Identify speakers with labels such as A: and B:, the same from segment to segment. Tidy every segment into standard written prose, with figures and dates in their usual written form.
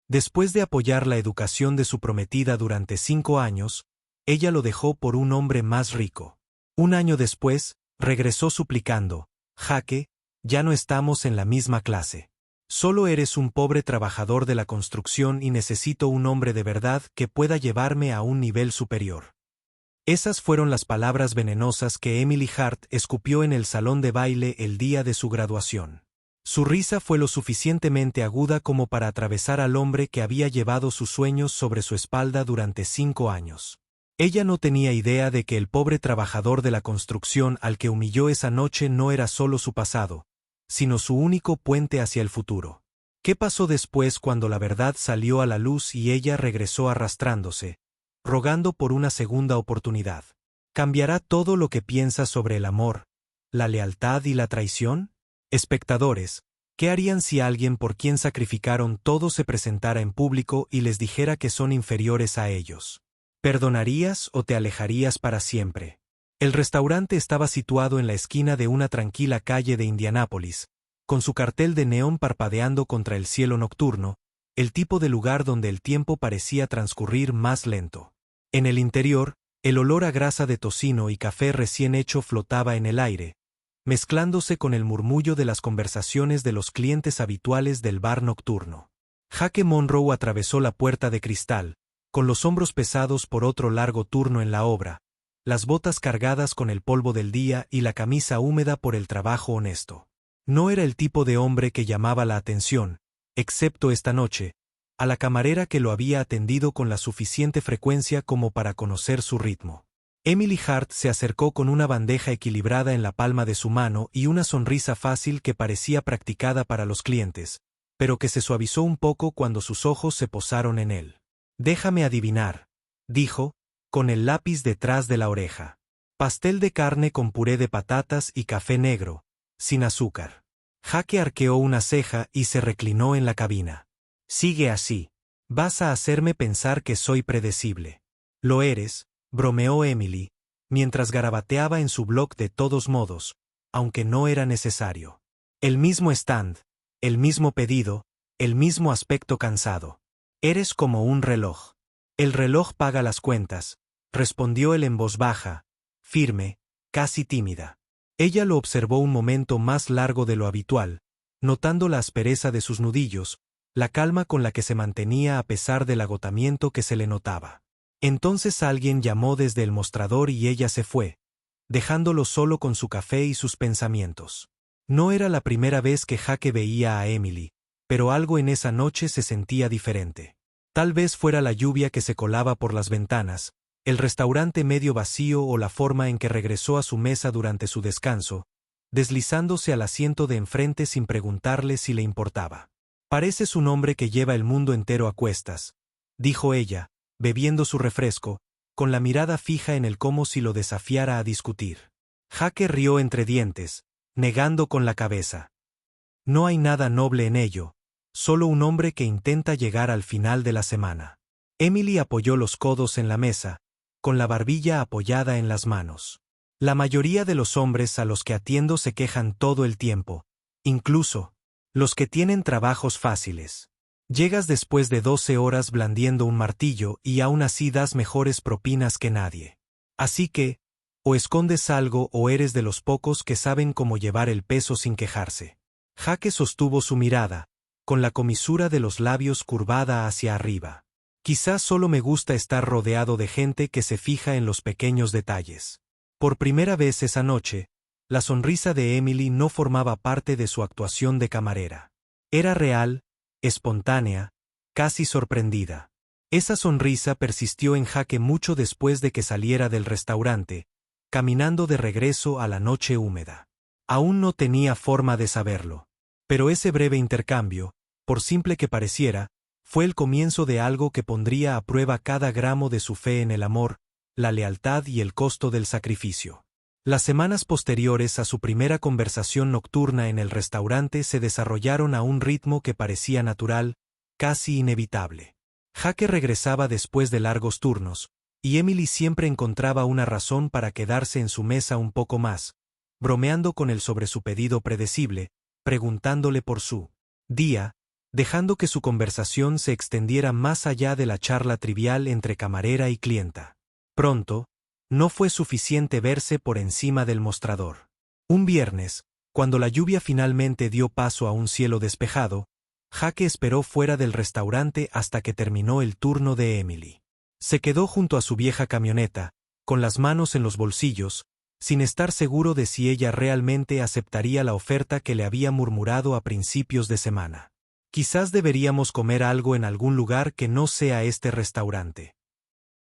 A: Después de apoyar la educación de su prometida durante 5 años, ella lo dejó por un hombre más rico. Un año después, regresó suplicando: Jake, ya no estamos en la misma clase. Solo eres un pobre trabajador de la construcción y necesito un hombre de verdad que pueda llevarme a un nivel superior. Esas fueron las palabras venenosas que Emily Hart escupió en el salón de baile el día de su graduación. Su risa fue lo suficientemente aguda como para atravesar al hombre que había llevado sus sueños sobre su espalda durante 5 años. Ella no tenía idea de que el pobre trabajador de la construcción al que humilló esa noche no era solo su pasado, sino su único puente hacia el futuro. ¿Qué pasó después cuando la verdad salió a la luz y ella regresó arrastrándose, rogando por una segunda oportunidad? ¿Cambiará todo lo que piensa sobre el amor, la lealtad y la traición? Espectadores, ¿qué harían si alguien por quien sacrificaron todo se presentara en público y les dijera que son inferiores a ellos? ¿Perdonarías o te alejarías para siempre? El restaurante estaba situado en la esquina de una tranquila calle de Indianápolis, con su cartel de neón parpadeando contra el cielo nocturno, el tipo de lugar donde el tiempo parecía transcurrir más lento. En el interior, el olor a grasa de tocino y café recién hecho flotaba en el aire, mezclándose con el murmullo de las conversaciones de los clientes habituales del bar nocturno. Jake Monroe atravesó la puerta de cristal, con los hombros pesados por otro largo turno en la obra, las botas cargadas con el polvo del día y la camisa húmeda por el trabajo honesto. No era el tipo de hombre que llamaba la atención, excepto esta noche, a la camarera que lo había atendido con la suficiente frecuencia como para conocer su ritmo. Emily Hart se acercó con una bandeja equilibrada en la palma de su mano y una sonrisa fácil que parecía practicada para los clientes, pero que se suavizó un poco cuando sus ojos se posaron en él. «Déjame adivinar», dijo, con el lápiz detrás de la oreja. «Pastel de carne con puré de patatas y café negro, sin azúcar». Jake arqueó una ceja y se reclinó en la cabina. «Sigue así. Vas a hacerme pensar que soy predecible». «Lo eres», bromeó Emily, mientras garabateaba en su blog de todos modos, aunque no era necesario. «El mismo stand, el mismo pedido, el mismo aspecto cansado. Eres como un reloj». «El reloj paga las cuentas», respondió él en voz baja, firme, casi tímida. Ella lo observó un momento más largo de lo habitual, notando la aspereza de sus nudillos, la calma con la que se mantenía a pesar del agotamiento que se le notaba. Entonces alguien llamó desde el mostrador y ella se fue, dejándolo solo con su café y sus pensamientos. No era la primera vez que Jake veía a Emily, pero algo en esa noche se sentía diferente. Tal vez fuera la lluvia que se colaba por las ventanas, el restaurante medio vacío o la forma en que regresó a su mesa durante su descanso, deslizándose al asiento de enfrente sin preguntarle si le importaba. «Pareces un hombre que lleva el mundo entero a cuestas», dijo ella, bebiendo su refresco, con la mirada fija en él como si lo desafiara a discutir. Jake rió entre dientes, negando con la cabeza. «No hay nada noble en ello, solo un hombre que intenta llegar al final de la semana». Emily apoyó los codos en la mesa, con la barbilla apoyada en las manos. «La mayoría de los hombres a los que atiendo se quejan todo el tiempo, incluso los que tienen trabajos fáciles. Llegas después de 12 horas blandiendo un martillo y aún así das mejores propinas que nadie. Así que, o escondes algo o eres de los pocos que saben cómo llevar el peso sin quejarse». Jake sostuvo su mirada, con la comisura de los labios curvada hacia arriba. «Quizás solo me gusta estar rodeado de gente que se fija en los pequeños detalles». Por primera vez esa noche, la sonrisa de Emily no formaba parte de su actuación de camarera. Era real, espontánea, casi sorprendida. Esa sonrisa persistió en Jake mucho después de que saliera del restaurante, caminando de regreso a la noche húmeda. Aún no tenía forma de saberlo. Pero ese breve intercambio, por simple que pareciera, fue el comienzo de algo que pondría a prueba cada gramo de su fe en el amor, la lealtad y el costo del sacrificio. Las semanas posteriores a su primera conversación nocturna en el restaurante se desarrollaron a un ritmo que parecía natural, casi inevitable. Jake regresaba después de largos turnos, y Emily siempre encontraba una razón para quedarse en su mesa un poco más, bromeando con él sobre su pedido predecible, preguntándole por su día, dejando que su conversación se extendiera más allá de la charla trivial entre camarera y clienta. Pronto, no fue suficiente verse por encima del mostrador. Un viernes, cuando la lluvia finalmente dio paso a un cielo despejado, Jake esperó fuera del restaurante hasta que terminó el turno de Emily. Se quedó junto a su vieja camioneta, con las manos en los bolsillos, sin estar seguro de si ella realmente aceptaría la oferta que le había murmurado a principios de semana. Quizás deberíamos comer algo en algún lugar que no sea este restaurante.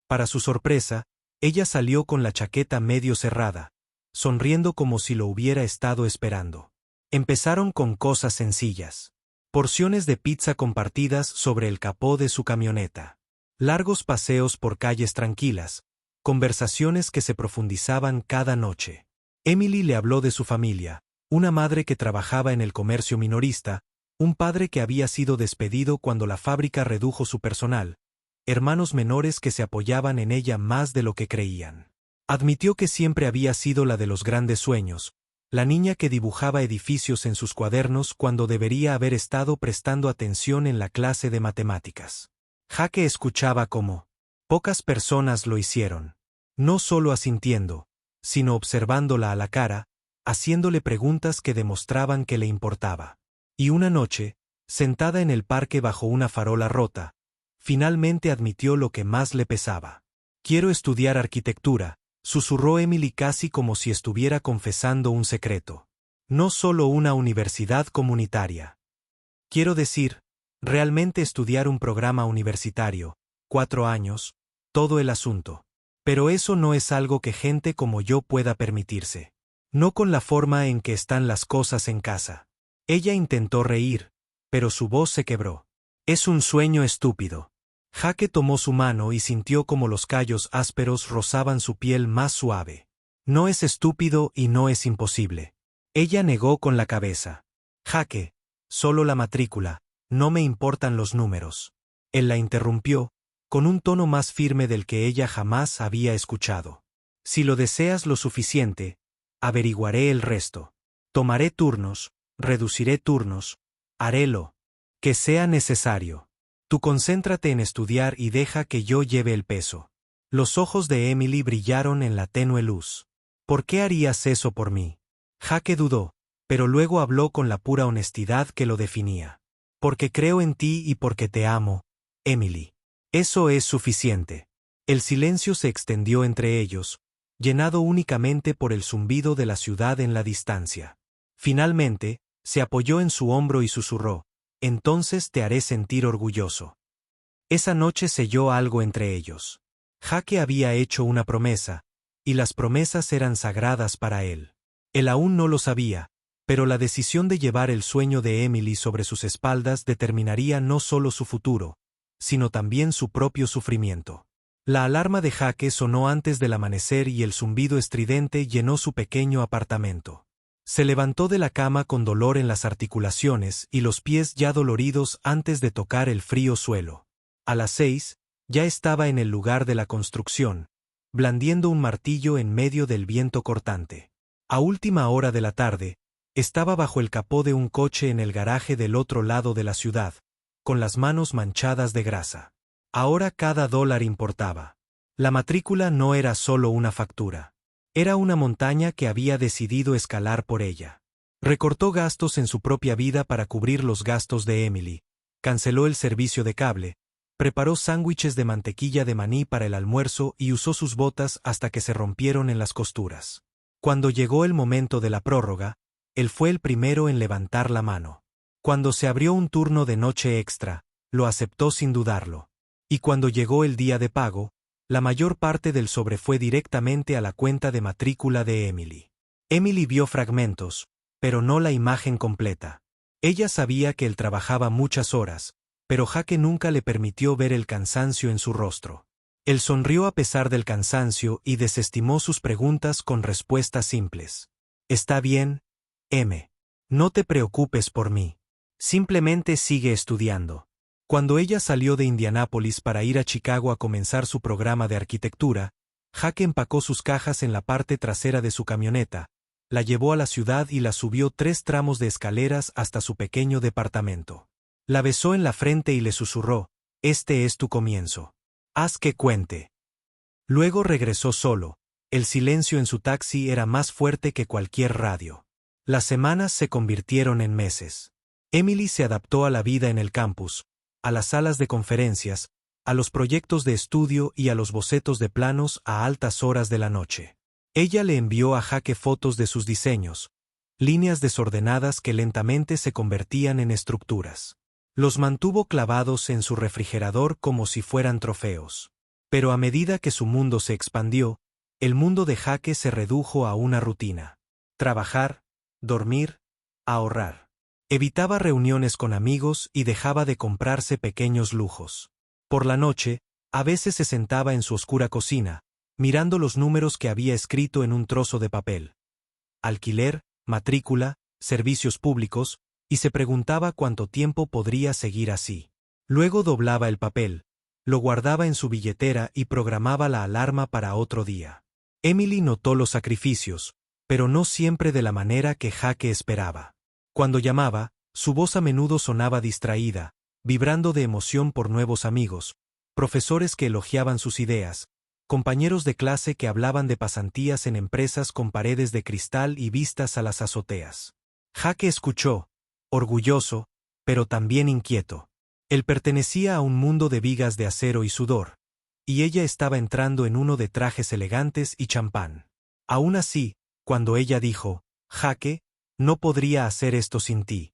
A: Para su sorpresa, ella salió con la chaqueta medio cerrada, sonriendo como si lo hubiera estado esperando. Empezaron con cosas sencillas. Porciones de pizza compartidas sobre el capó de su camioneta. Largos paseos por calles tranquilas, conversaciones que se profundizaban cada noche. Emily le habló de su familia, una madre que trabajaba en el comercio minorista, un padre que había sido despedido cuando la fábrica redujo su personal, hermanos menores que se apoyaban en ella más de lo que creían. Admitió que siempre había sido la de los grandes sueños, la niña que dibujaba edificios en sus cuadernos cuando debería haber estado prestando atención en la clase de matemáticas. Jake escuchaba como pocas personas lo hicieron, no solo asintiendo, sino observándola a la cara, haciéndole preguntas que demostraban que le importaba. Y una noche, sentada en el parque bajo una farola rota, finalmente admitió lo que más le pesaba. «Quiero estudiar arquitectura», susurró Emily casi como si estuviera confesando un secreto. «No solo una universidad comunitaria. Quiero decir, realmente estudiar un programa universitario, 4 años, todo el asunto. Pero eso no es algo que gente como yo pueda permitirse. No con la forma en que están las cosas en casa». Ella intentó reír, pero su voz se quebró. «Es un sueño estúpido». Jake tomó su mano y sintió como los callos ásperos rozaban su piel más suave. «No es estúpido y no es imposible». Ella negó con la cabeza. «Jake, solo la matrícula, no me importan los números». Él la interrumpió, con un tono más firme del que ella jamás había escuchado. «Si lo deseas lo suficiente, averiguaré el resto. Tomaré turnos, reduciré turnos, haré lo que sea necesario. Tú concéntrate en estudiar y deja que yo lleve el peso». Los ojos de Emily brillaron en la tenue luz. «¿Por qué harías eso por mí?» Jake dudó, pero luego habló con la pura honestidad que lo definía. «Porque creo en ti y porque te amo, Emily. Eso es suficiente». El silencio se extendió entre ellos, llenado únicamente por el zumbido de la ciudad en la distancia. Finalmente, se apoyó en su hombro y susurró: «Entonces te haré sentir orgulloso». Esa noche selló algo entre ellos. Jake había hecho una promesa, y las promesas eran sagradas para él. Él aún no lo sabía, pero la decisión de llevar el sueño de Emily sobre sus espaldas determinaría no solo su futuro, sino también su propio sufrimiento. La alarma de Jake sonó antes del amanecer y el zumbido estridente llenó su pequeño apartamento. Se levantó de la cama con dolor en las articulaciones y los pies ya doloridos antes de tocar el frío suelo. A las 6, ya estaba en el lugar de la construcción, blandiendo un martillo en medio del viento cortante. A última hora de la tarde, estaba bajo el capó de un coche en el garaje del otro lado de la ciudad, con las manos manchadas de grasa. Ahora cada dólar importaba. La matrícula no era solo una factura. Era una montaña que había decidido escalar por ella. Recortó gastos en su propia vida para cubrir los gastos de Emily, canceló el servicio de cable, preparó sándwiches de mantequilla de maní para el almuerzo y usó sus botas hasta que se rompieron en las costuras. Cuando llegó el momento de la prórroga, él fue el primero en levantar la mano. Cuando se abrió un turno de noche extra, lo aceptó sin dudarlo. Y cuando llegó el día de pago, la mayor parte del sobre fue directamente a la cuenta de matrícula de Emily. Emily vio fragmentos, pero no la imagen completa. Ella sabía que él trabajaba muchas horas, pero Jake nunca le permitió ver el cansancio en su rostro. Él sonrió a pesar del cansancio y desestimó sus preguntas con respuestas simples. «Está bien, M. No te preocupes por mí. Simplemente sigue estudiando». Cuando ella salió de Indianápolis para ir a Chicago a comenzar su programa de arquitectura, Jake empacó sus cajas en la parte trasera de su camioneta, la llevó a la ciudad y la subió 3 tramos de escaleras hasta su pequeño departamento. La besó en la frente y le susurró: «Este es tu comienzo. Haz que cuente». Luego regresó solo. El silencio en su taxi era más fuerte que cualquier radio. Las semanas se convirtieron en meses. Emily se adaptó a la vida en el campus, a las salas de conferencias, a los proyectos de estudio y a los bocetos de planos a altas horas de la noche. Ella le envió a Jake fotos de sus diseños, líneas desordenadas que lentamente se convertían en estructuras. Los mantuvo clavados en su refrigerador como si fueran trofeos. Pero a medida que su mundo se expandió, el mundo de Jake se redujo a una rutina. Trabajar, dormir, ahorrar. Evitaba reuniones con amigos y dejaba de comprarse pequeños lujos. Por la noche, a veces se sentaba en su oscura cocina, mirando los números que había escrito en un trozo de papel. Alquiler, matrícula, servicios públicos, y se preguntaba cuánto tiempo podría seguir así. Luego doblaba el papel, lo guardaba en su billetera y programaba la alarma para otro día. Emily notó los sacrificios, pero no siempre de la manera que Jake esperaba. Cuando llamaba, su voz a menudo sonaba distraída, vibrando de emoción por nuevos amigos, profesores que elogiaban sus ideas, compañeros de clase que hablaban de pasantías en empresas con paredes de cristal y vistas a las azoteas. Jake escuchó, orgulloso, pero también inquieto. Él pertenecía a un mundo de vigas de acero y sudor, y ella estaba entrando en uno de trajes elegantes y champán. Aún así, cuando ella dijo: «Jake, no podría hacer esto sin ti»,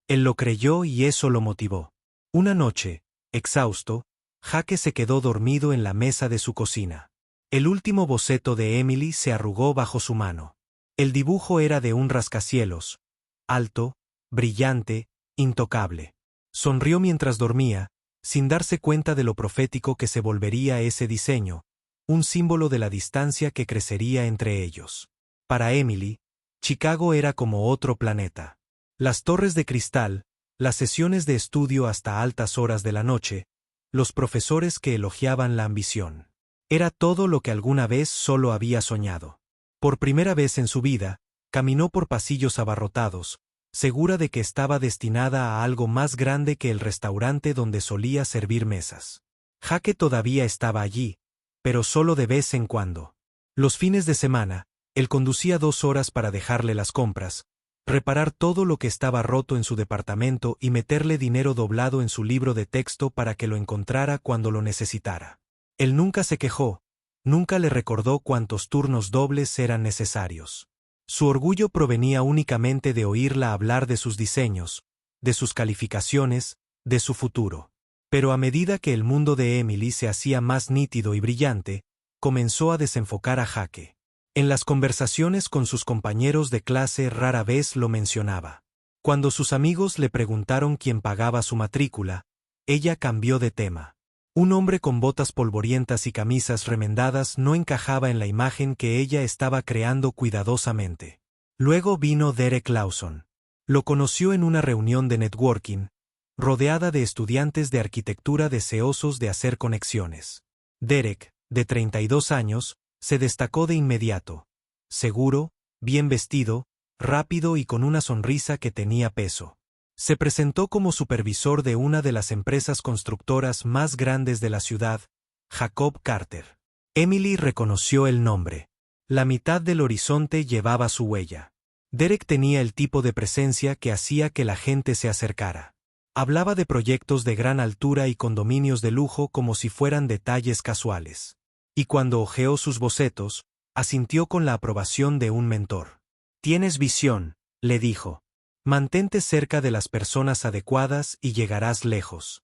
A: él lo creyó y eso lo motivó. Una noche, exhausto, Jake se quedó dormido en la mesa de su cocina. El último boceto de Emily se arrugó bajo su mano. El dibujo era de un rascacielos, alto, brillante, intocable. Sonrió mientras dormía, sin darse cuenta de lo profético que se volvería ese diseño, un símbolo de la distancia que crecería entre ellos. Para Emily, Chicago era como otro planeta. Las torres de cristal, las sesiones de estudio hasta altas horas de la noche, los profesores que elogiaban la ambición. Era todo lo que alguna vez solo había soñado. Por primera vez en su vida, caminó por pasillos abarrotados, segura de que estaba destinada a algo más grande que el restaurante donde solía servir mesas. Jake todavía estaba allí, pero solo de vez en cuando. Los fines de semana, él conducía 2 horas para dejarle las compras, reparar todo lo que estaba roto en su departamento y meterle dinero doblado en su libro de texto para que lo encontrara cuando lo necesitara. Él nunca se quejó, nunca le recordó cuántos turnos dobles eran necesarios. Su orgullo provenía únicamente de oírla hablar de sus diseños, de sus calificaciones, de su futuro. Pero a medida que el mundo de Emily se hacía más nítido y brillante, comenzó a desenfocar a Jake. En las conversaciones con sus compañeros de clase rara vez lo mencionaba. Cuando sus amigos le preguntaron quién pagaba su matrícula, ella cambió de tema. Un hombre con botas polvorientas y camisas remendadas no encajaba en la imagen que ella estaba creando cuidadosamente. Luego vino Derek Lawson. Lo conoció en una reunión de networking, rodeada de estudiantes de arquitectura deseosos de hacer conexiones. Derek, de 32 años, se destacó de inmediato. Seguro, bien vestido, rápido y con una sonrisa que tenía peso. Se presentó como supervisor de una de las empresas constructoras más grandes de la ciudad, Jacob Carter. Emily reconoció el nombre. La mitad del horizonte llevaba su huella. Derek tenía el tipo de presencia que hacía que la gente se acercara. Hablaba de proyectos de gran altura y condominios de lujo como si fueran detalles casuales. Y cuando hojeó sus bocetos, asintió con la aprobación de un mentor. «Tienes visión», le dijo. «Mantente cerca de las personas adecuadas y llegarás lejos».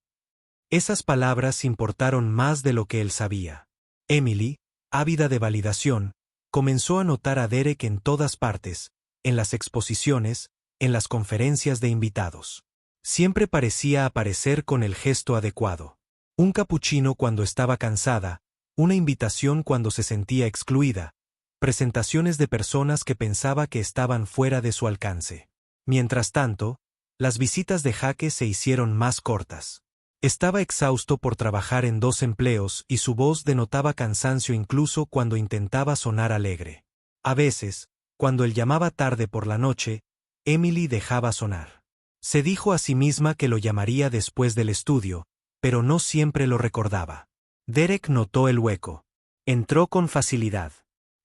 A: Esas palabras importaron más de lo que él sabía. Emily, ávida de validación, comenzó a notar a Derek en todas partes, en las exposiciones, en las conferencias de invitados. Siempre parecía aparecer con el gesto adecuado. Un capuchino cuando estaba cansada, una invitación cuando se sentía excluida, presentaciones de personas que pensaba que estaban fuera de su alcance. Mientras tanto, las visitas de Jake se hicieron más cortas. Estaba exhausto por trabajar en 2 empleos y su voz denotaba cansancio incluso cuando intentaba sonar alegre. A veces, cuando él llamaba tarde por la noche, Emily dejaba sonar. Se dijo a sí misma que lo llamaría después del estudio, pero no siempre lo recordaba. Derek notó el hueco. Entró con facilidad.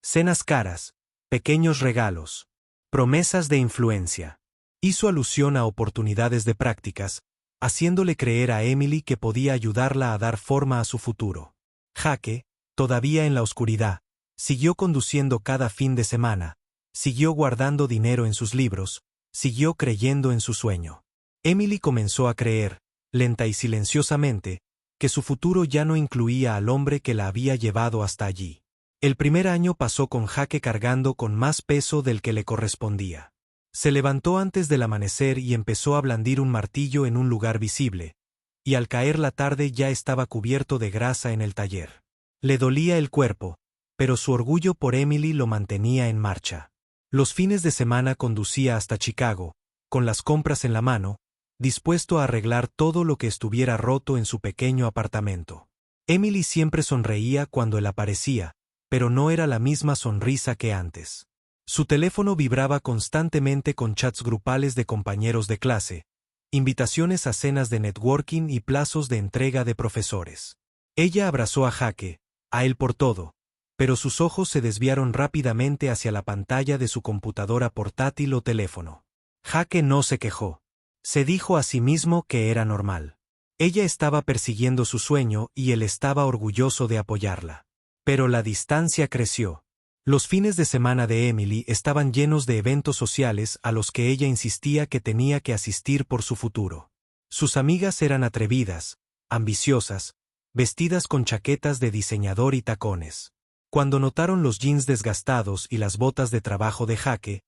A: Cenas caras, pequeños regalos, promesas de influencia. Hizo alusión a oportunidades de prácticas, haciéndole creer a Emily que podía ayudarla a dar forma a su futuro. Jake, todavía en la oscuridad, siguió conduciendo cada fin de semana, siguió guardando dinero en sus libros, siguió creyendo en su sueño. Emily comenzó a creer, lenta y silenciosamente, que su futuro ya no incluía al hombre que la había llevado hasta allí. El primer año pasó con Jake cargando con más peso del que le correspondía. Se levantó antes del amanecer y empezó a blandir un martillo en un lugar visible, y al caer la tarde ya estaba cubierto de grasa en el taller. Le dolía el cuerpo, pero su orgullo por Emily lo mantenía en marcha. Los fines de semana conducía hasta Chicago, con las compras en la mano, dispuesto a arreglar todo lo que estuviera roto en su pequeño apartamento. Emily siempre sonreía cuando él aparecía, pero no era la misma sonrisa que antes. Su teléfono vibraba constantemente con chats grupales de compañeros de clase, invitaciones a cenas de networking y plazos de entrega de profesores. Ella abrazó a Jake, a él por todo, pero sus ojos se desviaron rápidamente hacia la pantalla de su computadora portátil o teléfono. Jake no se quejó. Se dijo a sí mismo que era normal. Ella estaba persiguiendo su sueño y él estaba orgulloso de apoyarla. Pero la distancia creció. Los fines de semana de Emily estaban llenos de eventos sociales a los que ella insistía que tenía que asistir por su futuro. Sus amigas eran atrevidas, ambiciosas, vestidas con chaquetas de diseñador y tacones. Cuando notaron los jeans desgastados y las botas de trabajo de Jake,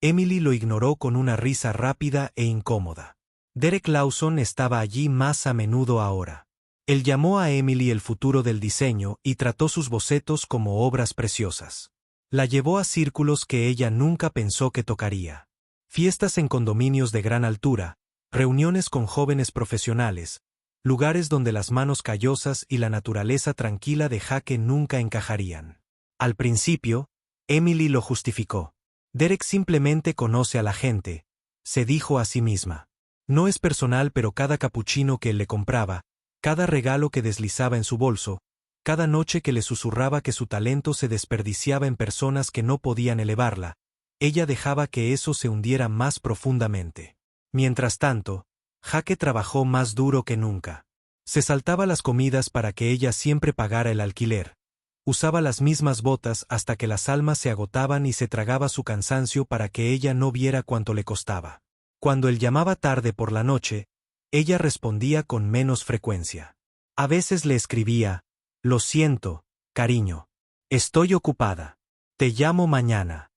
A: Emily lo ignoró con una risa rápida e incómoda. Derek Lawson estaba allí más a menudo ahora. Él llamó a Emily el futuro del diseño y trató sus bocetos como obras preciosas. La llevó a círculos que ella nunca pensó que tocaría. Fiestas en condominios de gran altura, reuniones con jóvenes profesionales, lugares donde las manos callosas y la naturaleza tranquila de Jake nunca encajarían. Al principio, Emily lo justificó. Derek simplemente conoce a la gente, se dijo a sí misma. No es personal, pero cada capuchino que él le compraba, cada regalo que deslizaba en su bolso, cada noche que le susurraba que su talento se desperdiciaba en personas que no podían elevarla, ella dejaba que eso se hundiera más profundamente. Mientras tanto, Jake trabajó más duro que nunca. Se saltaba las comidas para que ella siempre pagara el alquiler. Usaba las mismas botas hasta que las almas se agotaban y se tragaba su cansancio para que ella no viera cuánto le costaba. Cuando él llamaba tarde por la noche, ella respondía con menos frecuencia. A veces le escribía: «Lo siento, cariño. Estoy ocupada. Te llamo mañana».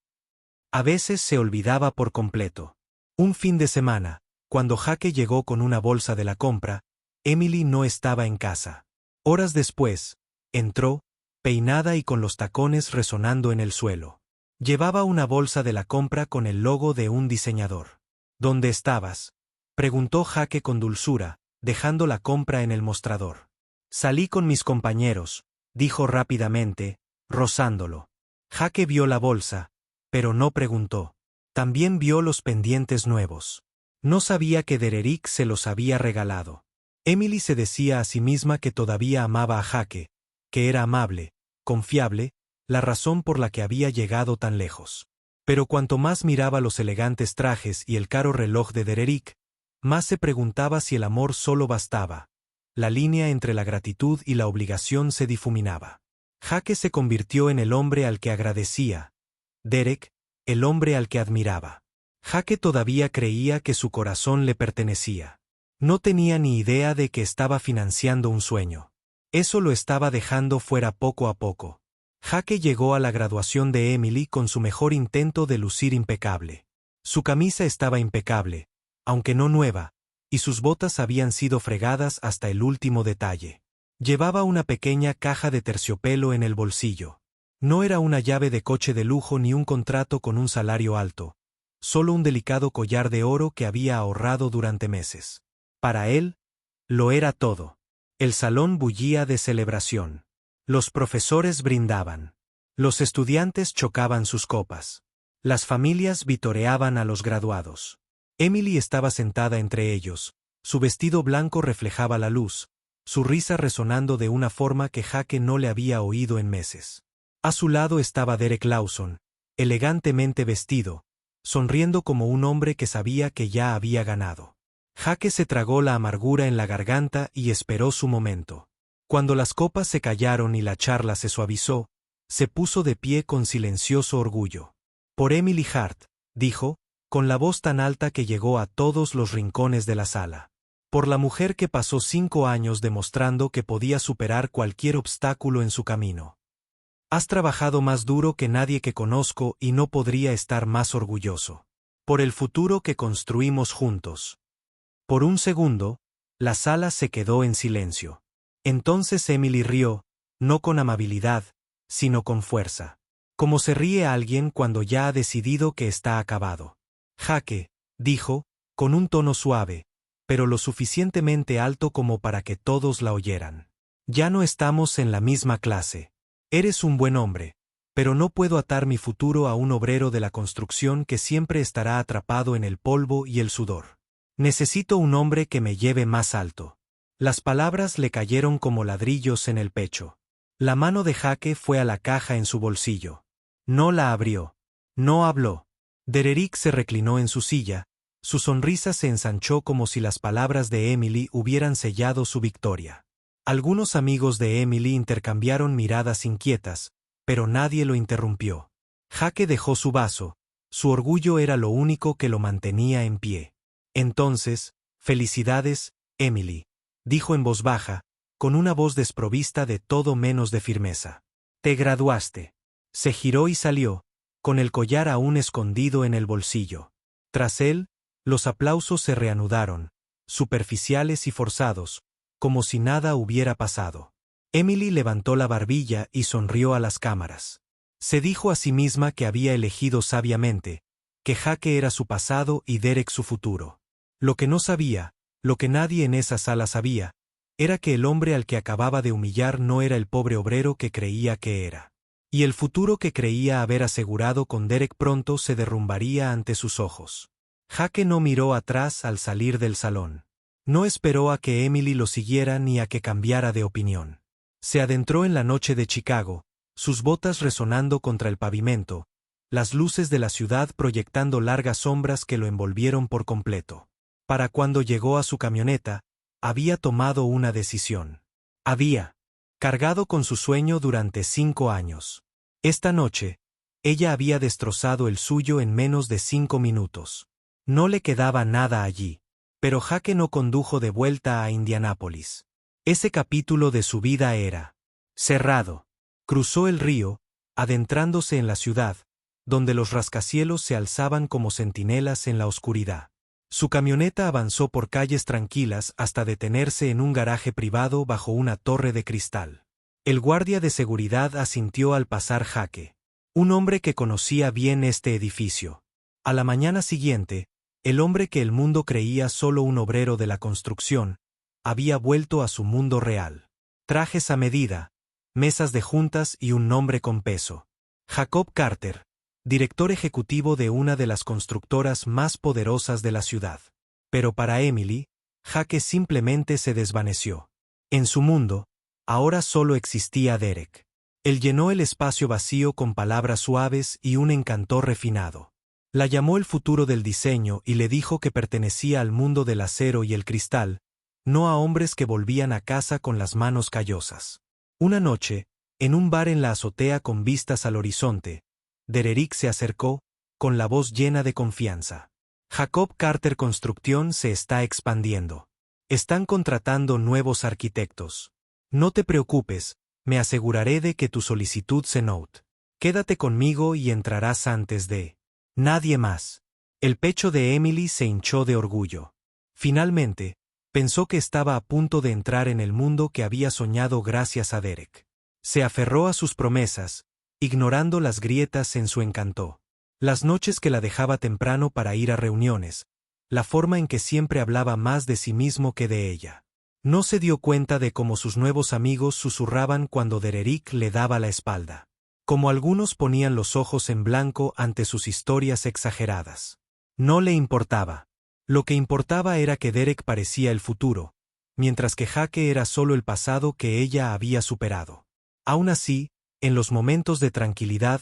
A: A veces se olvidaba por completo. Un fin de semana, cuando Jake llegó con una bolsa de la compra, Emily no estaba en casa. Horas después, entró, peinada y con los tacones resonando en el suelo. Llevaba una bolsa de la compra con el logo de un diseñador. «¿Dónde estabas?», preguntó Jake con dulzura, dejando la compra en el mostrador. «Salí con mis compañeros», dijo rápidamente, rozándolo. Jake vio la bolsa, pero no preguntó. También vio los pendientes nuevos. No sabía que Derek se los había regalado. Emily se decía a sí misma que todavía amaba a Jake, que era amable, confiable, la razón por la que había llegado tan lejos. Pero cuanto más miraba los elegantes trajes y el caro reloj de Derek, más se preguntaba si el amor solo bastaba. La línea entre la gratitud y la obligación se difuminaba. Jake se convirtió en el hombre al que agradecía. Derek, el hombre al que admiraba. Jake todavía creía que su corazón le pertenecía. No tenía ni idea de que estaba financiando un sueño. Eso lo estaba dejando fuera poco a poco. Jake llegó a la graduación de Emily con su mejor intento de lucir impecable. Su camisa estaba impecable, aunque no nueva, y sus botas habían sido fregadas hasta el último detalle. Llevaba una pequeña caja de terciopelo en el bolsillo. No era una llave de coche de lujo ni un contrato con un salario alto, solo un delicado collar de oro que había ahorrado durante meses. Para él, lo era todo. El salón bullía de celebración. Los profesores brindaban. Los estudiantes chocaban sus copas. Las familias vitoreaban a los graduados. Emily estaba sentada entre ellos, su vestido blanco reflejaba la luz, su risa resonando de una forma que Jake no le había oído en meses. A su lado estaba Derek Lawson, elegantemente vestido, sonriendo como un hombre que sabía que ya había ganado. Jake se tragó la amargura en la garganta y esperó su momento. Cuando las copas se callaron y la charla se suavizó, se puso de pie con silencioso orgullo. Por Emily Hart, dijo, con la voz tan alta que llegó a todos los rincones de la sala. Por la mujer que pasó 5 años demostrando que podía superar cualquier obstáculo en su camino. Has trabajado más duro que nadie que conozco y no podría estar más orgulloso. Por el futuro que construimos juntos. Por un segundo, la sala se quedó en silencio. Entonces Emily rió, no con amabilidad, sino con fuerza. Como se ríe alguien cuando ya ha decidido que está acabado. Jake, dijo, con un tono suave, pero lo suficientemente alto como para que todos la oyeran. Ya no estamos en la misma clase. Eres un buen hombre, pero no puedo atar mi futuro a un obrero de la construcción que siempre estará atrapado en el polvo y el sudor. Necesito un hombre que me lleve más alto. Las palabras le cayeron como ladrillos en el pecho. La mano de Jake fue a la caja en su bolsillo. No la abrió. No habló. Derek se reclinó en su silla, su sonrisa se ensanchó como si las palabras de Emily hubieran sellado su victoria. Algunos amigos de Emily intercambiaron miradas inquietas, pero nadie lo interrumpió. Jake dejó su vaso, su orgullo era lo único que lo mantenía en pie. Entonces, felicidades, Emily, dijo en voz baja, con una voz desprovista de todo menos de firmeza. Te graduaste. Se giró y salió, con el collar aún escondido en el bolsillo. Tras él, los aplausos se reanudaron, superficiales y forzados, como si nada hubiera pasado. Emily levantó la barbilla y sonrió a las cámaras. Se dijo a sí misma que había elegido sabiamente, que Jake era su pasado y Derek su futuro. Lo que no sabía, lo que nadie en esa sala sabía, era que el hombre al que acababa de humillar no era el pobre obrero que creía que era. Y el futuro que creía haber asegurado con Derek pronto se derrumbaría ante sus ojos. Jake no miró atrás al salir del salón. No esperó a que Emily lo siguiera ni a que cambiara de opinión. Se adentró en la noche de Chicago, sus botas resonando contra el pavimento, las luces de la ciudad proyectando largas sombras que lo envolvieron por completo. Para cuando llegó a su camioneta, había tomado una decisión. Había cargado con su sueño durante 5 años. Esta noche, ella había destrozado el suyo en menos de 5 minutos. No le quedaba nada allí. Pero Jake no condujo de vuelta a Indianápolis. Ese capítulo de su vida era cerrado. Cruzó el río, adentrándose en la ciudad, donde los rascacielos se alzaban como centinelas en la oscuridad. Su camioneta avanzó por calles tranquilas hasta detenerse en un garaje privado bajo una torre de cristal. El guardia de seguridad asintió al pasar Jake, un hombre que conocía bien este edificio. A la mañana siguiente, el hombre que el mundo creía solo un obrero de la construcción, había vuelto a su mundo real. Trajes a medida, mesas de juntas y un nombre con peso. Jacob Carter, director ejecutivo de una de las constructoras más poderosas de la ciudad. Pero para Emily, Jake simplemente se desvaneció. En su mundo, ahora solo existía Derek. Él llenó el espacio vacío con palabras suaves y un encantor refinado. La llamó el futuro del diseño y le dijo que pertenecía al mundo del acero y el cristal, no a hombres que volvían a casa con las manos callosas. Una noche, en un bar en la azotea con vistas al horizonte, Derek se acercó, con la voz llena de confianza. Jacob Carter Construcción se está expandiendo. Están contratando nuevos arquitectos. No te preocupes, me aseguraré de que tu solicitud se note. Quédate conmigo y entrarás antes de nadie más. El pecho de Emily se hinchó de orgullo. Finalmente, pensó que estaba a punto de entrar en el mundo que había soñado gracias a Derek. Se aferró a sus promesas, ignorando las grietas en su encanto. Las noches que la dejaba temprano para ir a reuniones, la forma en que siempre hablaba más de sí mismo que de ella. No se dio cuenta de cómo sus nuevos amigos susurraban cuando Derek le daba la espalda. Como algunos ponían los ojos en blanco ante sus historias exageradas. No le importaba. Lo que importaba era que Derek parecía el futuro, mientras que Jake era solo el pasado que ella había superado. Aún así, en los momentos de tranquilidad,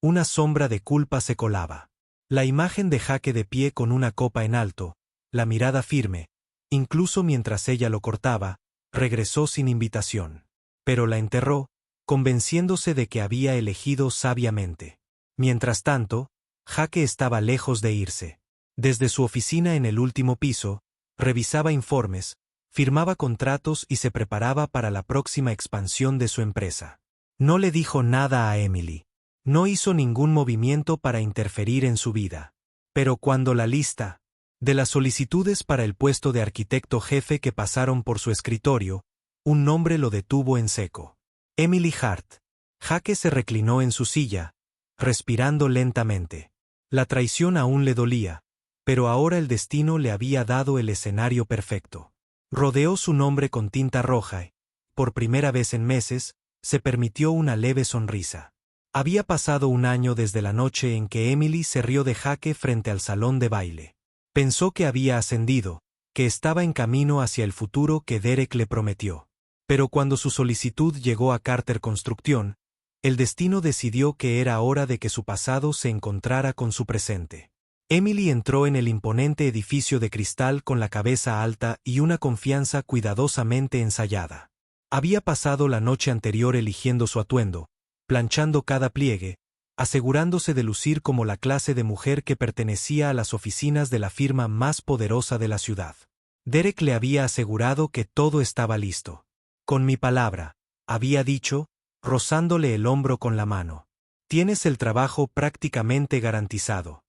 A: una sombra de culpa se colaba. La imagen de Jake de pie con una copa en alto, la mirada firme, incluso mientras ella lo cortaba, regresó sin invitación. Pero la enterró, convenciéndose de que había elegido sabiamente. Mientras tanto, Jake estaba lejos de irse. Desde su oficina en el último piso, revisaba informes, firmaba contratos y se preparaba para la próxima expansión de su empresa. No le dijo nada a Emily. No hizo ningún movimiento para interferir en su vida. Pero cuando la lista de las solicitudes para el puesto de arquitecto jefe que pasaron por su escritorio, un nombre lo detuvo en seco. Emily Hart. Jake se reclinó en su silla, respirando lentamente. La traición aún le dolía, pero ahora el destino le había dado el escenario perfecto. Rodeó su nombre con tinta roja y, por primera vez en meses, se permitió una leve sonrisa. Había pasado un año desde la noche en que Emily se rió de Jake frente al salón de baile. Pensó que había ascendido, que estaba en camino hacia el futuro que Derek le prometió. Pero cuando su solicitud llegó a Carter Construcción, el destino decidió que era hora de que su pasado se encontrara con su presente. Emily entró en el imponente edificio de cristal con la cabeza alta y una confianza cuidadosamente ensayada. Había pasado la noche anterior eligiendo su atuendo, planchando cada pliegue, asegurándose de lucir como la clase de mujer que pertenecía a las oficinas de la firma más poderosa de la ciudad. Derek le había asegurado que todo estaba listo. Con mi palabra, había dicho, rozándole el hombro con la mano. Tienes el trabajo prácticamente garantizado.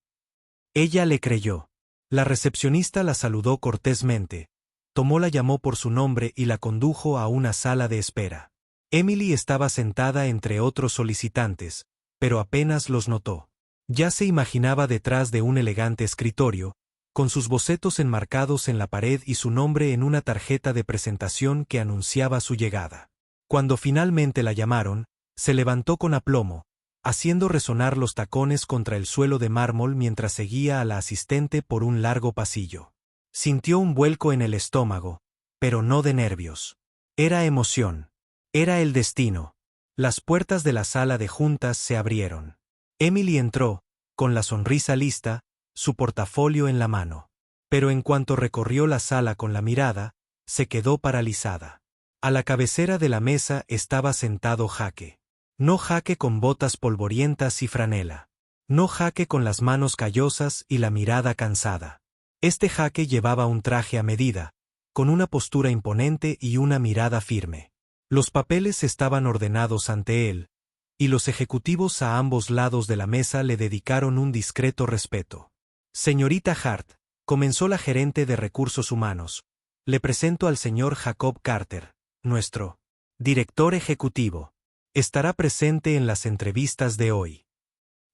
A: Ella le creyó. La recepcionista la saludó cortésmente, la llamó por su nombre y la condujo a una sala de espera. Emily estaba sentada entre otros solicitantes, pero apenas los notó. Ya se imaginaba detrás de un elegante escritorio, con sus bocetos enmarcados en la pared y su nombre en una tarjeta de presentación que anunciaba su llegada. Cuando finalmente la llamaron, se levantó con aplomo, haciendo resonar los tacones contra el suelo de mármol mientras seguía a la asistente por un largo pasillo. Sintió un vuelco en el estómago, pero no de nervios. Era emoción. Era el destino. Las puertas de la sala de juntas se abrieron. Emily entró, con la sonrisa lista, su portafolio en la mano. Pero en cuanto recorrió la sala con la mirada, se quedó paralizada. A la cabecera de la mesa estaba sentado Jake. No Jake con botas polvorientas y franela. No Jake con las manos callosas y la mirada cansada. Este Jake llevaba un traje a medida, con una postura imponente y una mirada firme. Los papeles estaban ordenados ante él, y los ejecutivos a ambos lados de la mesa le dedicaron un discreto respeto. Señorita Hart, comenzó la gerente de recursos humanos, le presento al señor Jacob Carter, nuestro director ejecutivo. Estará presente en las entrevistas de hoy.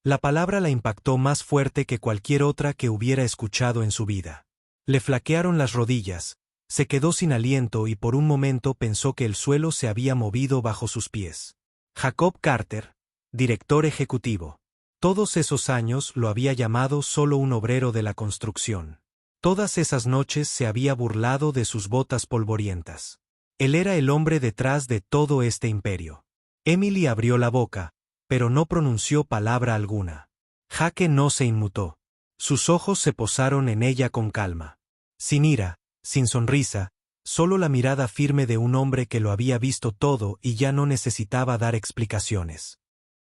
A: La palabra la impactó más fuerte que cualquier otra que hubiera escuchado en su vida. Le flaquearon las rodillas, se quedó sin aliento y por un momento pensó que el suelo se había movido bajo sus pies. Jacob Carter, director ejecutivo. Todos esos años lo había llamado solo un obrero de la construcción. Todas esas noches se había burlado de sus botas polvorientas. Él era el hombre detrás de todo este imperio. Emily abrió la boca, pero no pronunció palabra alguna. Jake no se inmutó. Sus ojos se posaron en ella con calma. Sin ira, sin sonrisa, solo la mirada firme de un hombre que lo había visto todo y ya no necesitaba dar explicaciones.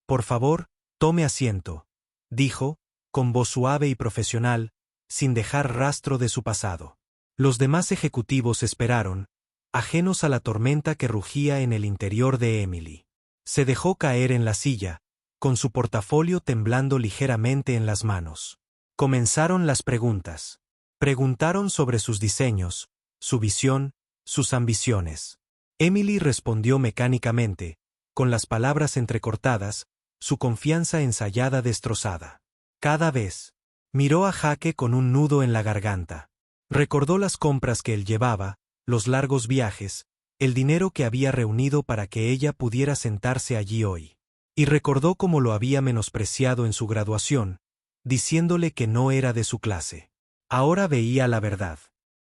A: Por favor, tome asiento, dijo, con voz suave y profesional, sin dejar rastro de su pasado. Los demás ejecutivos esperaron, ajenos a la tormenta que rugía en el interior de Emily. Se dejó caer en la silla, con su portafolio temblando ligeramente en las manos. Comenzaron las preguntas. Preguntaron sobre sus diseños, su visión, sus ambiciones. Emily respondió mecánicamente, con las palabras entrecortadas, su confianza ensayada destrozada. Cada vez. Miró a Jake con un nudo en la garganta. Recordó las compras que él llevaba, los largos viajes, el dinero que había reunido para que ella pudiera sentarse allí hoy. Y recordó cómo lo había menospreciado en su graduación, diciéndole que no era de su clase. Ahora veía la verdad.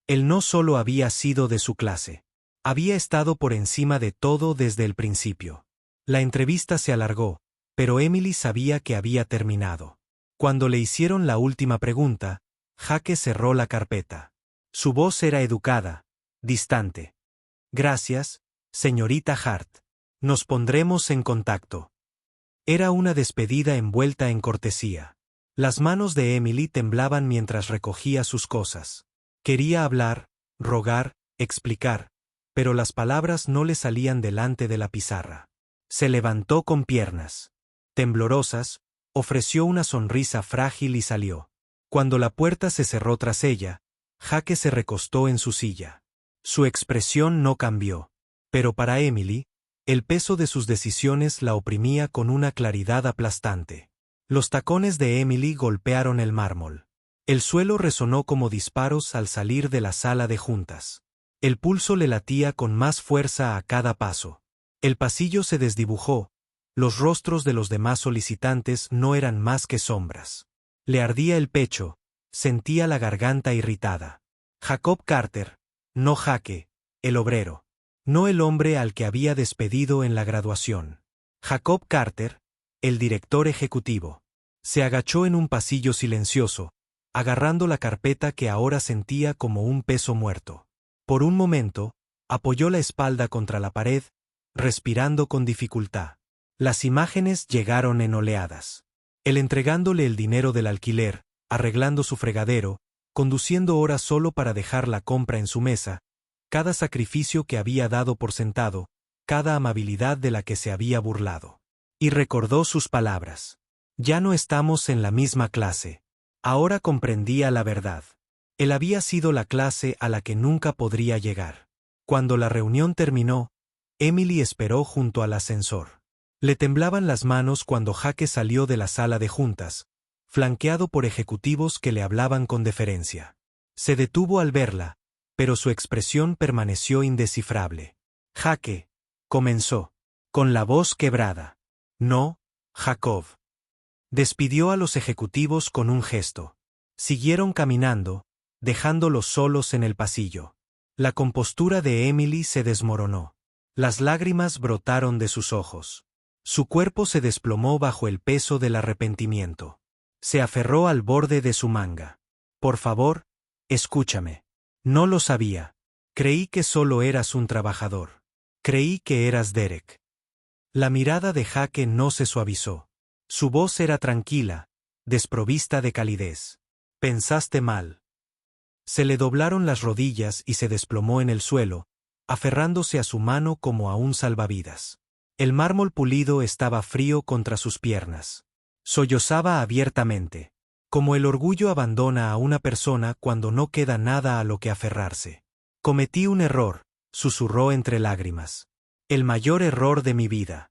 A: Él no solo había sido de su clase. Había estado por encima de todo desde el principio. La entrevista se alargó, pero Emily sabía que había terminado. Cuando le hicieron la última pregunta, Jake cerró la carpeta. Su voz era educada, distante. Gracias, señorita Hart. Nos pondremos en contacto. Era una despedida envuelta en cortesía. Las manos de Emily temblaban mientras recogía sus cosas. Quería hablar, rogar, explicar, pero las palabras no le salían delante de la pizarra. Se levantó con piernas temblorosas, ofreció una sonrisa frágil y salió. Cuando la puerta se cerró tras ella, Jake se recostó en su silla. Su expresión no cambió, pero para Emily, el peso de sus decisiones la oprimía con una claridad aplastante. Los tacones de Emily golpearon el mármol. El suelo resonó como disparos al salir de la sala de juntas. El pulso le latía con más fuerza a cada paso. El pasillo se desdibujó. Los rostros de los demás solicitantes no eran más que sombras. Le ardía el pecho, sentía la garganta irritada. Jacob Carter, no Jake, el obrero. No el hombre al que había despedido en la graduación. Jacob Carter, el director ejecutivo. Se agachó en un pasillo silencioso, agarrando la carpeta que ahora sentía como un peso muerto. Por un momento, apoyó la espalda contra la pared, respirando con dificultad. Las imágenes llegaron en oleadas. Él entregándole el dinero del alquiler, arreglando su fregadero, conduciendo horas solo para dejar la compra en su mesa, cada sacrificio que había dado por sentado, cada amabilidad de la que se había burlado. Y recordó sus palabras. Ya no estamos en la misma clase. Ahora comprendía la verdad. Él había sido la clase a la que nunca podría llegar. Cuando la reunión terminó, Emily esperó junto al ascensor. Le temblaban las manos cuando Jake salió de la sala de juntas, flanqueado por ejecutivos que le hablaban con deferencia. Se detuvo al verla, pero su expresión permaneció indescifrable. Jake, comenzó, con la voz quebrada. No, Jacob. Despidió a los ejecutivos con un gesto. Siguieron caminando, dejándolos solos en el pasillo. La compostura de Emily se desmoronó. Las lágrimas brotaron de sus ojos. Su cuerpo se desplomó bajo el peso del arrepentimiento. Se aferró al borde de su manga. Por favor, escúchame. No lo sabía. Creí que solo eras un trabajador. Creí que eras Derek. La mirada de Jake no se suavizó. Su voz era tranquila, desprovista de calidez. Pensaste mal. Se le doblaron las rodillas y se desplomó en el suelo, aferrándose a su mano como a un salvavidas. El mármol pulido estaba frío contra sus piernas. Sollozaba abiertamente. Como el orgullo abandona a una persona cuando no queda nada a lo que aferrarse. Cometí un error, susurró entre lágrimas. El mayor error de mi vida.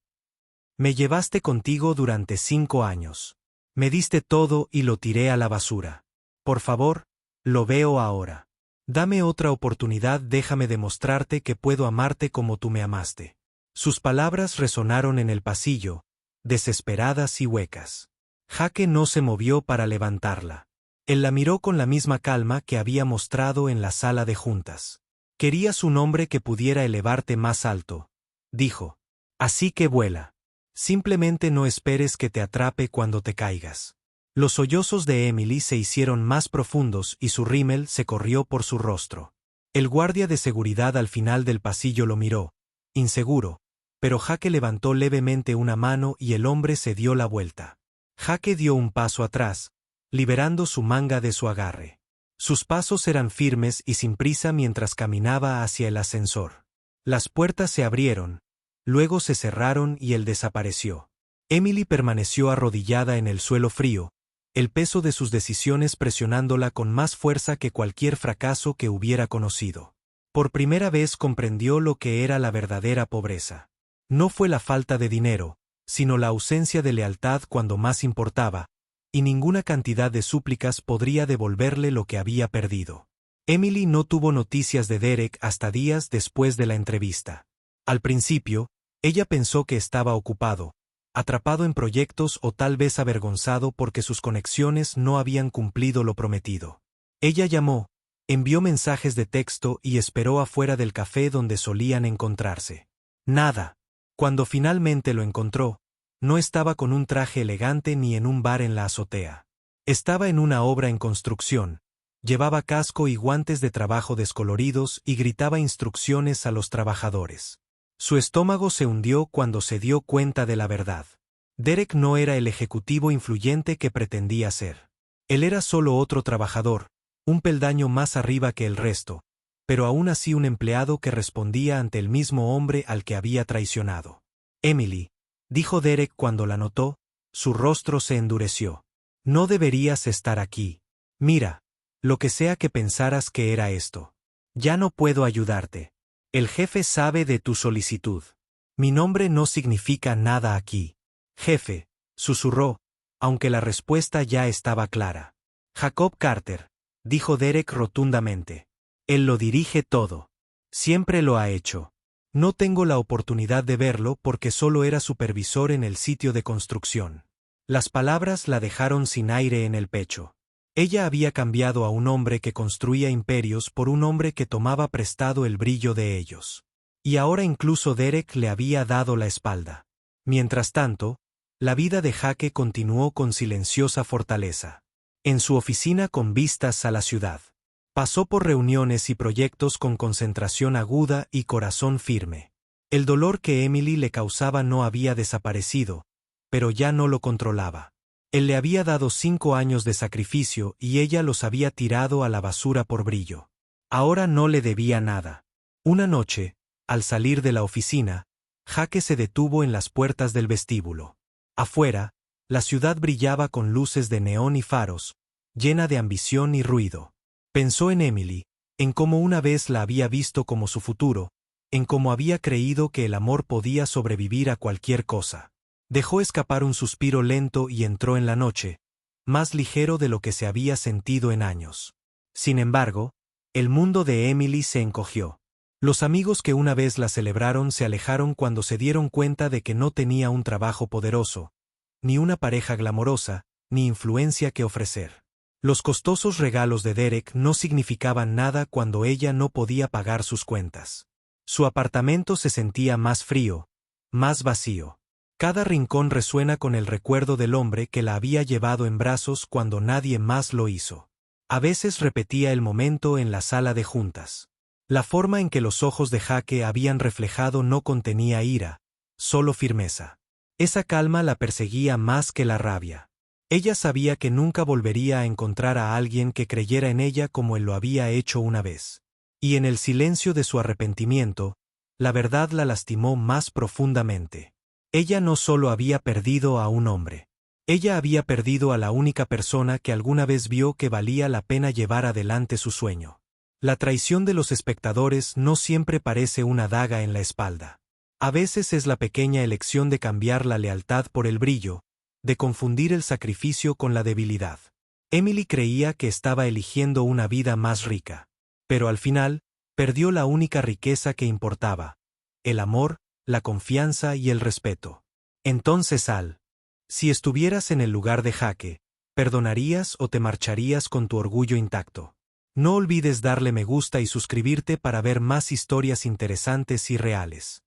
A: Me llevaste contigo durante 5 años. Me diste todo y lo tiré a la basura. Por favor, lo veo ahora. Dame otra oportunidad, déjame demostrarte que puedo amarte como tú me amaste. Sus palabras resonaron en el pasillo, desesperadas y huecas. Jake no se movió para levantarla. Él la miró con la misma calma que había mostrado en la sala de juntas. Querías un hombre que pudiera elevarte más alto, dijo. Así que vuela. Simplemente no esperes que te atrape cuando te caigas. Los sollozos de Emily se hicieron más profundos y su rímel se corrió por su rostro. El guardia de seguridad al final del pasillo lo miró, inseguro, pero Jake levantó levemente una mano y el hombre se dio la vuelta. Jake dio un paso atrás, liberando su manga de su agarre. Sus pasos eran firmes y sin prisa mientras caminaba hacia el ascensor. Las puertas se abrieron, luego se cerraron y él desapareció. Emily permaneció arrodillada en el suelo frío, el peso de sus decisiones presionándola con más fuerza que cualquier fracaso que hubiera conocido. Por primera vez comprendió lo que era la verdadera pobreza. No fue la falta de dinero, sino la ausencia de lealtad cuando más importaba, y ninguna cantidad de súplicas podría devolverle lo que había perdido. Emily no tuvo noticias de Derek hasta días después de la entrevista. Al principio, ella pensó que estaba ocupado, atrapado en proyectos o tal vez avergonzado porque sus conexiones no habían cumplido lo prometido. Ella llamó, envió mensajes de texto y esperó afuera del café donde solían encontrarse. Nada. Cuando finalmente lo encontró, no estaba con un traje elegante ni en un bar en la azotea. Estaba en una obra en construcción, llevaba casco y guantes de trabajo descoloridos y gritaba instrucciones a los trabajadores. Su estómago se hundió cuando se dio cuenta de la verdad. Derek no era el ejecutivo influyente que pretendía ser. Él era solo otro trabajador, un peldaño más arriba que el resto, pero aún así un empleado que respondía ante el mismo hombre al que había traicionado. Emily, dijo Derek cuando la notó, su rostro se endureció. No deberías estar aquí. Mira, lo que sea que pensaras que era esto. Ya no puedo ayudarte. El jefe sabe de tu solicitud. Mi nombre no significa nada aquí. Jefe, susurró, aunque la respuesta ya estaba clara. Jacob Carter, dijo Derek rotundamente. Él lo dirige todo. Siempre lo ha hecho. No tengo la oportunidad de verlo porque solo era supervisor en el sitio de construcción. Las palabras la dejaron sin aire en el pecho. Ella había cambiado a un hombre que construía imperios por un hombre que tomaba prestado el brillo de ellos. Y ahora incluso Derek le había dado la espalda. Mientras tanto, la vida de Jake continuó con silenciosa fortaleza. En su oficina con vistas a la ciudad. Pasó por reuniones y proyectos con concentración aguda y corazón firme. El dolor que Emily le causaba no había desaparecido, pero ya no lo controlaba. Él le había dado 5 años de sacrificio y ella los había tirado a la basura por brillo. Ahora no le debía nada. Una noche, al salir de la oficina, Jake se detuvo en las puertas del vestíbulo. Afuera, la ciudad brillaba con luces de neón y faros, llena de ambición y ruido. Pensó en Emily, en cómo una vez la había visto como su futuro, en cómo había creído que el amor podía sobrevivir a cualquier cosa. Dejó escapar un suspiro lento y entró en la noche, más ligero de lo que se había sentido en años. Sin embargo, el mundo de Emily se encogió. Los amigos que una vez la celebraron se alejaron cuando se dieron cuenta de que no tenía un trabajo poderoso, ni una pareja glamorosa, ni influencia que ofrecer. Los costosos regalos de Derek no significaban nada cuando ella no podía pagar sus cuentas. Su apartamento se sentía más frío, más vacío. Cada rincón resuena con el recuerdo del hombre que la había llevado en brazos cuando nadie más lo hizo. A veces repetía el momento en la sala de juntas. La forma en que los ojos de Jake habían reflejado no contenía ira, solo firmeza. Esa calma la perseguía más que la rabia. Ella sabía que nunca volvería a encontrar a alguien que creyera en ella como él lo había hecho una vez. Y en el silencio de su arrepentimiento, la verdad la lastimó más profundamente. Ella no solo había perdido a un hombre. Ella había perdido a la única persona que alguna vez vio que valía la pena llevar adelante su sueño. La traición de los espectadores no siempre parece una daga en la espalda. A veces es la pequeña elección de cambiar la lealtad por el brillo, de confundir el sacrificio con la debilidad. Emily creía que estaba eligiendo una vida más rica. Pero al final, perdió la única riqueza que importaba: el amor, la confianza y el respeto. Entonces si estuvieras en el lugar de Jake, ¿perdonarías o te marcharías con tu orgullo intacto? No olvides darle me gusta y suscribirte para ver más historias interesantes y reales.